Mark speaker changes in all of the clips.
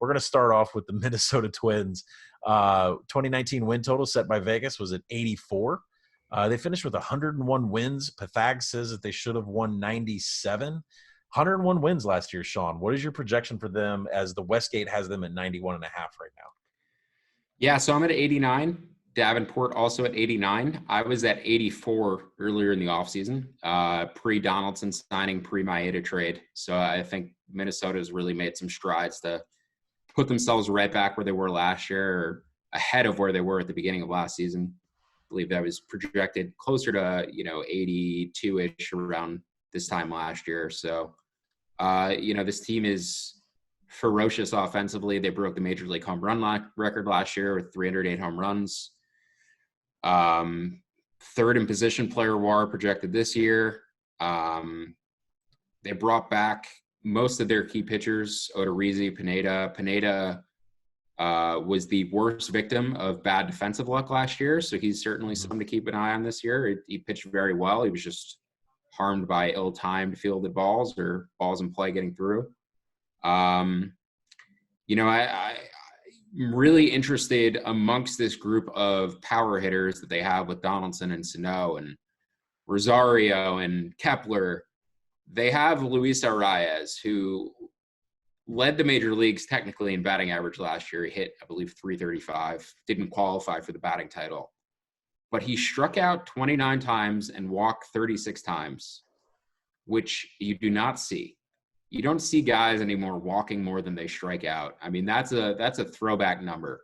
Speaker 1: We're going to start off with the Minnesota Twins. 2019 win total set by Vegas was at 84. They finished with 101 wins. Pathag says that they should have won 97. 101 wins last year, Sean. What is your projection for them as the Westgate has them at 91.5 right now?
Speaker 2: Yeah, so I'm at 89. Davenport also at 89. I was at 84 earlier in the offseason, pre-Donaldson signing, pre-Maeda trade. So I think Minnesota's really made some strides to put themselves right back where they were last year, or ahead of where they were at the beginning of last season. I believe that was projected closer to, 82-ish around this time last year. So, this team is ferocious offensively. They broke the major league home run record last year with 308 home runs. Third in position player WAR projected this year. They brought back most of their key pitchers, Odorizzi, Pineda. Pineda was the worst victim of bad defensive luck last year, so he's certainly someone to keep an eye on this year. He pitched very well. He was just harmed by ill-timed fielded balls or balls in play getting through. I'm really interested amongst this group of power hitters that they have with Donaldson and Sano and Rosario and Kepler. They have Luis Arias, who led the major leagues technically in batting average last year. He hit, I believe, 335, didn't qualify for the batting title. But he struck out 29 times and walked 36 times, which you do not see. You don't see guys anymore walking more than they strike out. I mean, that's a throwback number.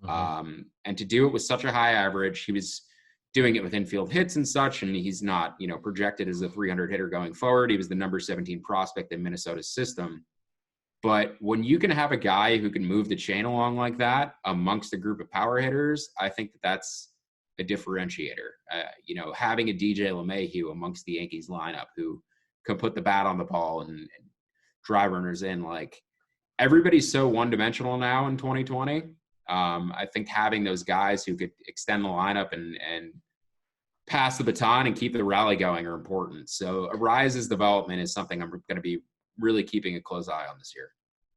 Speaker 2: Mm-hmm. And to do it with such a high average, he was doing it with infield hits and such, and he's not, projected as a 300 hitter going forward. He was the number 17 prospect in Minnesota's system. But when you can have a guy who can move the chain along like that amongst a group of power hitters, I think that's a differentiator. Having a DJ LeMahieu amongst the Yankees lineup who can put the bat on the ball and drive runners in, like, everybody's so one-dimensional now in 2020. I think having those guys who could extend the lineup and pass the baton and keep the rally going are important. So Arias's development is something I'm going to be really keeping a close eye on this year.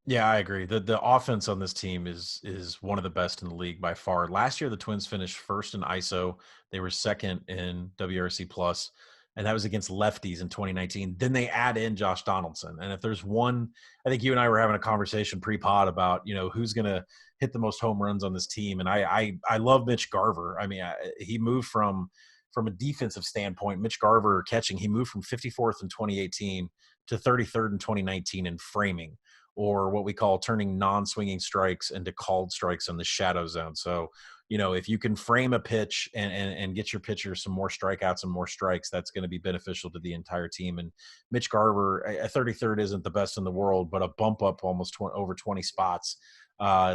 Speaker 1: Yeah, I agree. The offense on this team is one of the best in the league by far. Last year, the Twins finished first in ISO. They were second in WRC plus, and that was against lefties in 2019. Then they add in Josh Donaldson. And if there's one, I think you and I were having a conversation pre-pod about, who's going to hit the most home runs on this team. And I love Mitch Garver. I mean, he moved from a defensive standpoint, Mitch Garver catching, he moved from 54th in 2018 to 33rd in 2019 in framing, or what we call turning non-swinging strikes into called strikes in the shadow zone. So, if you can frame a pitch and get your pitcher some more strikeouts and more strikes, that's going to be beneficial to the entire team. And Mitch Garver, a 33rd isn't the best in the world, but a bump up almost over 20 spots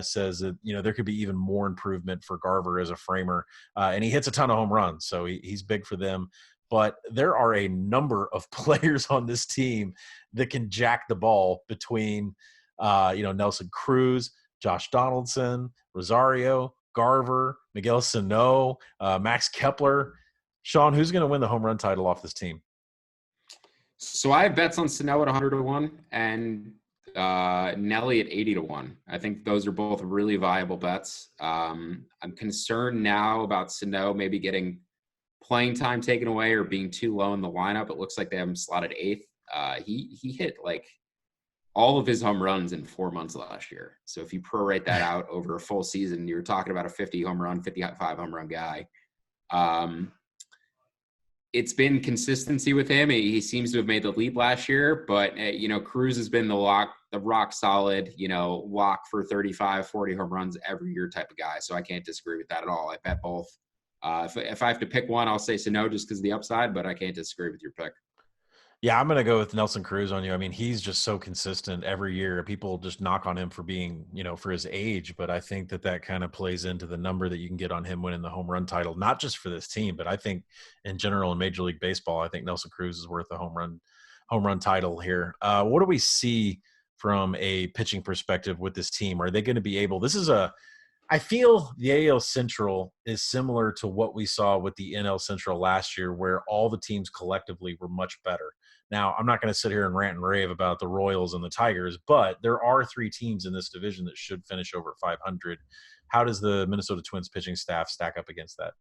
Speaker 1: says that, there could be even more improvement for Garver as a framer. And he hits a ton of home runs, so he's big for them. But there are a number of players on this team that can jack the ball between, Nelson Cruz, Josh Donaldson, Rosario, Garver, Miguel Sano, Max Kepler. Sean, who's going to win the home run title off this team?
Speaker 2: So I have bets on Sano at 100-1 and Nelly at 80-1. I think those are both really viable bets. I'm concerned now about Sano maybe getting playing time taken away or being too low in the lineup. It looks like they have him slotted 8th. He hit like all of his home runs in 4 months last year. So if you prorate that out over a full season, you're talking about a 55 home run guy. It's been consistency with him. He seems to have made the leap last year, but Cruz has been the rock solid, lock for 35, 40 home runs every year type of guy. So I can't disagree with that at all. I bet both. If I have to pick one, I'll say Sano just because of the upside, but I can't disagree with your pick.
Speaker 1: Yeah, I'm going to go with Nelson Cruz on you. I mean, he's just so consistent every year. People just knock on him for being, for his age, but I think that kind of plays into the number that you can get on him winning the home run title, not just for this team, but I think in general in Major League Baseball, I think Nelson Cruz is worth a home run title here. What do we see from a pitching perspective with this team? Are they going to be able – I feel the AL Central is similar to what we saw with the NL Central last year, where all the teams collectively were much better. Now, I'm not going to sit here and rant and rave about the Royals and the Tigers, but there are 3 teams in this division that should finish over 500. How does the Minnesota Twins pitching staff stack up against that?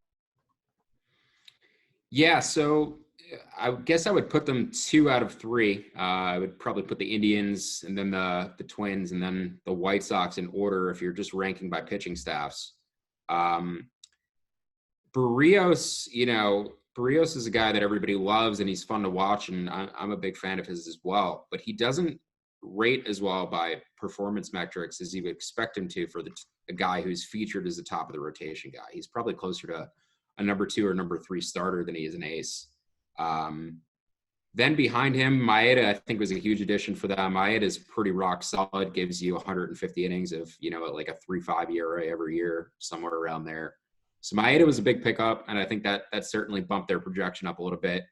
Speaker 2: Yeah, so I guess I would put them 2 out of 3. I would probably put the Indians and then the Twins and then the White Sox in order if you're just ranking by pitching staffs. Um, Barrios, Barrios is a guy that everybody loves and he's fun to watch, and I'm a big fan of his as well. But he doesn't rate as well by performance metrics as you would expect him to for a guy who's featured as the top of the rotation guy. He's probably closer to a number 2 or number 3 starter than he is an ace. Then behind him, Maeda, I think, was a huge addition for them. Maeda is pretty rock solid, gives you 150 innings of, like a 3.5 ERA every year, somewhere around there. So Maeda was a big pickup, and I think that certainly bumped their projection up a little bit.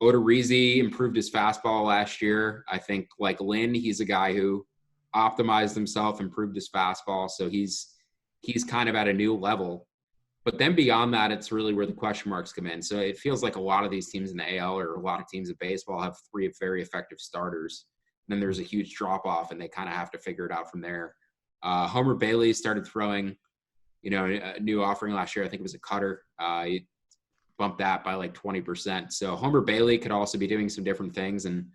Speaker 2: Odorizzi improved his fastball last year. I think, like Lynn, he's a guy who optimized himself, improved his fastball, so he's kind of at a new level. But then beyond that, it's really where the question marks come in. So it feels like a lot of these teams in the AL or a lot of teams in baseball have 3 very effective starters. And then there's a huge drop-off, and they kind of have to figure it out from there. Homer Bailey started throwing, a new offering last year. I think it was a cutter. He bumped that by like 20%. So Homer Bailey could also be doing some different things. And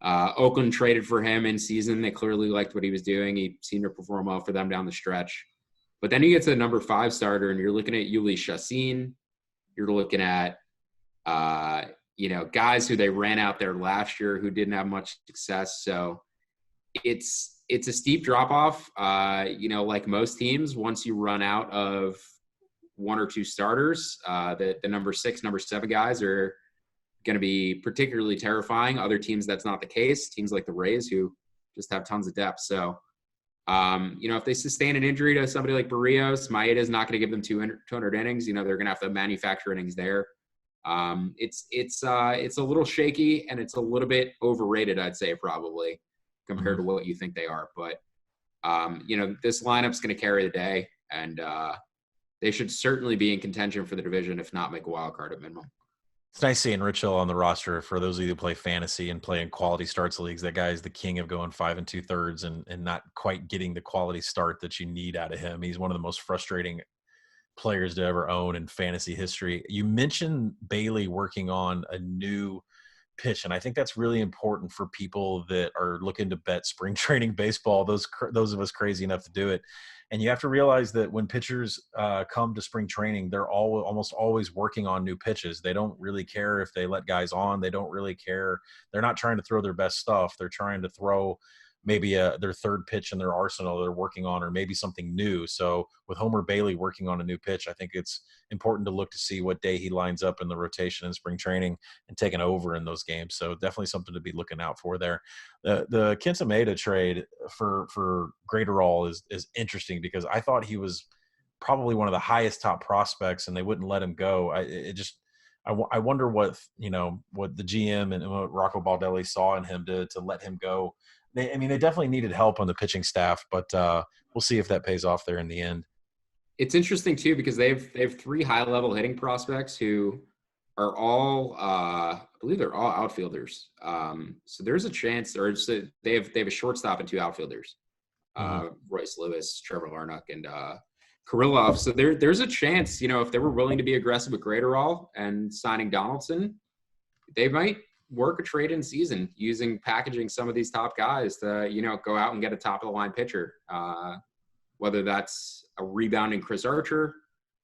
Speaker 2: Oakland traded for him in season. They clearly liked what he was doing. He seemed to perform well for them down the stretch. But then you get to the number 5 starter, and you're looking at Yuli Chassin. You're looking at, guys who they ran out there last year who didn't have much success. So it's a steep drop-off. Like most teams, once you run out of 1 or 2 starters, the number 6, number 7 guys are going to be particularly terrifying. Other teams, that's not the case. Teams like the Rays who just have tons of depth. So, if they sustain an injury to somebody like Barrios, Maeda is not going to give them 200 innings. They're going to have to manufacture innings there. It's a little shaky, and it's a little bit overrated, I'd say, probably compared to what you think they are. But this lineup's going to carry the day, and they should certainly be in contention for the division, if not make a wild card at minimum.
Speaker 1: It's nice seeing Rich Hill on the roster. For those of you who play fantasy and play in quality starts leagues, that guy is the king of going 5 2/3 and not quite getting the quality start that you need out of him. He's one of the most frustrating players to ever own in fantasy history. You mentioned Bailey working on a new pitch, and I think that's really important for people that are looking to bet spring training baseball, those of us crazy enough to do it. And you have to realize that when pitchers come to spring training, they're almost always working on new pitches. They don't really care if they let guys on. They don't really care. They're not trying to throw their best stuff. They're trying to throw maybe their third pitch in their arsenal they're working on, or maybe something new. So with Homer Bailey working on a new pitch, I think it's important to look to see what day he lines up in the rotation in spring training and taking over in those games. So definitely something to be looking out for there. The Kenta Maeda trade for Graterol is interesting, because I thought he was probably one of the highest top prospects, and they wouldn't let him go. I wonder what the GM and what Rocco Baldelli saw in him to let him go. They definitely needed help on the pitching staff, but we'll see if that pays off there in the end.
Speaker 2: It's interesting too, because they have 3 high-level hitting prospects who are all, I believe they're all outfielders. So there's a chance, or they have a shortstop and 2 outfielders, Royce Lewis, Trevor Larnach, and Kirilloff. So there's a chance, if they were willing to be aggressive with Graterol and signing Donaldson, they might work a trade in season using packaging some of these top guys to, go out and get a top of the line pitcher. Whether that's a rebounding Chris Archer,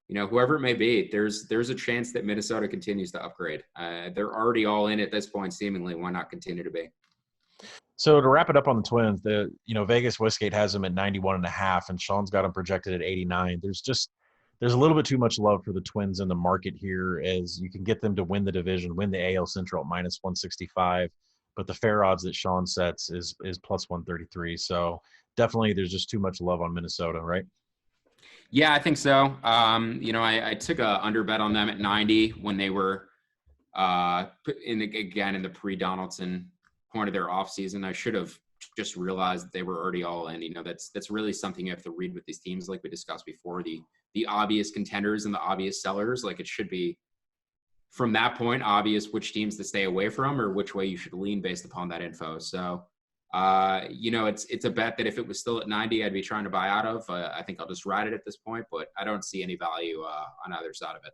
Speaker 2: whoever it may be, there's a chance that Minnesota continues to upgrade. They're already all in at this point, seemingly. Why not continue to be?
Speaker 1: So to wrap it up on the Twins, Vegas Westgate has them at 91.5, and Sean's got them projected at 89. There's a little bit too much love for the Twins in the market here, as you can get them to win the division, win the AL Central at minus 165, but the fair odds that Sean sets is plus 133. So definitely there's just too much love on Minnesota, right?
Speaker 2: Yeah, I think so. I took a under bet on them at 90 when they were in the pre-Donaldson point of their offseason. I should have just realized that they were already all in. That's really something you have to read with these teams, like we discussed before. The obvious contenders and the obvious sellers, like, it should be from that point, obvious which teams to stay away from or which way you should lean based upon that info. So, it's a bet that if it was still at 90, I'd be trying to buy out of. I think I'll just ride it at this point, but I don't see any value on either side of it.